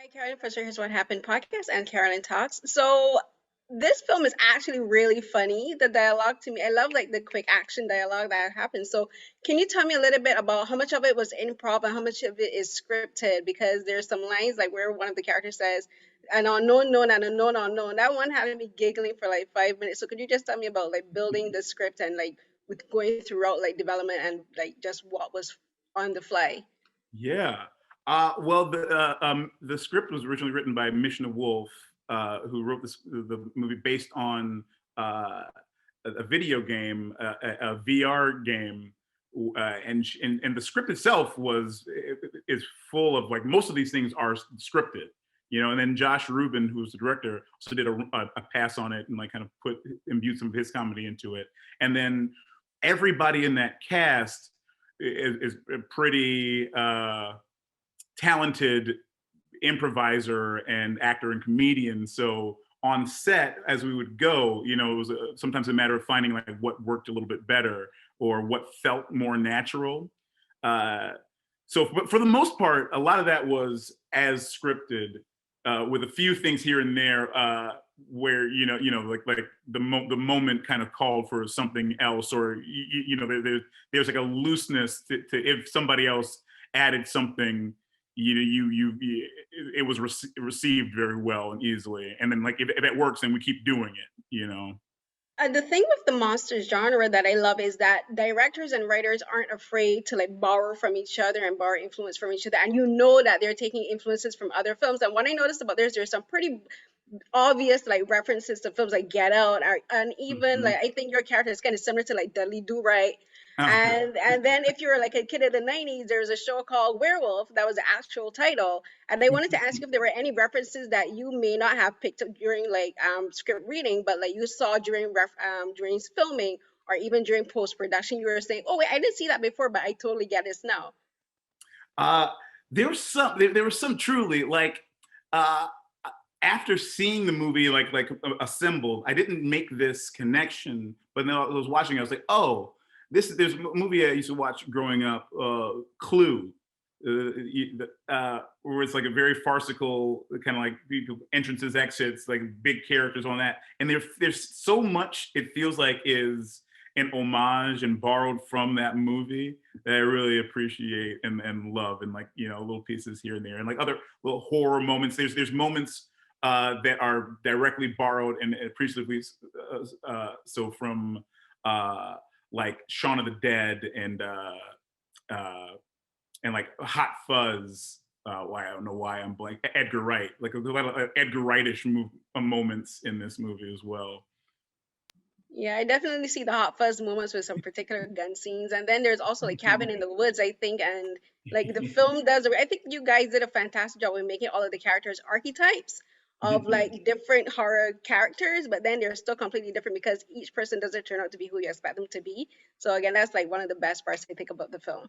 Hi, Carolyn for Here's What Happened podcast and Carolyn Talks. So, this film is actually really funny. The dialogue to me, I love like the quick action dialogue that happens. So, can you tell me a little bit about how much of it was improv and how much of it is scripted? Because there's some lines like where one of the characters says, an unknown known and a known unknown. That one had me giggling for like 5 minutes. So, could you just tell me about like building the script and like with going throughout like development and like just what was on the fly? Yeah. Well, the script was originally written by Mishna Wolf, who wrote the movie based on a video game, a VR game, and the script itself is full of like most of these things are scripted, and then Josh Rubin, who's the director, also did a pass on it and like kind of imbued some of his comedy into it, and then everybody in that cast is pretty talented improviser and actor and comedian. So on set, as we would go, it was sometimes a matter of finding like what worked a little bit better or what felt more natural. Uh, but for the most part, a lot of that was as scripted, with a few things here and there where like the moment kind of called for something else, or there's like a looseness to if somebody else added something, it was received very well and easily, and then like if it works, then we keep doing it. The thing with the monsters genre that I love is that directors and writers aren't afraid to like borrow from each other and borrow influence from each other, and you know that they're taking influences from other films. And what I noticed about there's some pretty obvious like references to films like Get Out, and even Mhm. like I think your character is kind of similar to like Dudley Do Right. And then if you're like a kid of the 90s, there's a show called Werewolf that was the actual title. And I wanted to ask you if there were any references that you may not have picked up during like script reading, but like you saw during filming or even during post production. You were saying, "Oh wait, I didn't see that before, but I totally get this now." uh, there was some truly like, uh, after seeing the movie like assembled, I didn't make this connection, but then I was watching, I was like, oh, there's a movie I used to watch growing up, Clue, where it's like a very farcical kind of like entrances, exits, like big characters on that, and there's so much it feels like is an homage and borrowed from that movie that I really appreciate and love, and like little pieces here and there, and like other little horror moments. There's moments that are directly borrowed and appreciatively so from like Shaun of the Dead uh, and like Hot Fuzz. Why I don't know why I'm blank. Edgar Wright, like a lot of Edgar Wrightish moments in this movie as well. Yeah, I definitely see the hot fuzz moments with some particular gun scenes, and then there's also like Cabin in the Woods, I think, and like the film does. I think you guys did a fantastic job in making all of the characters archetypes of like different horror characters, but then they're still completely different because each person doesn't turn out to be who you expect them to be. So again, that's like one of the best parts I think about the film.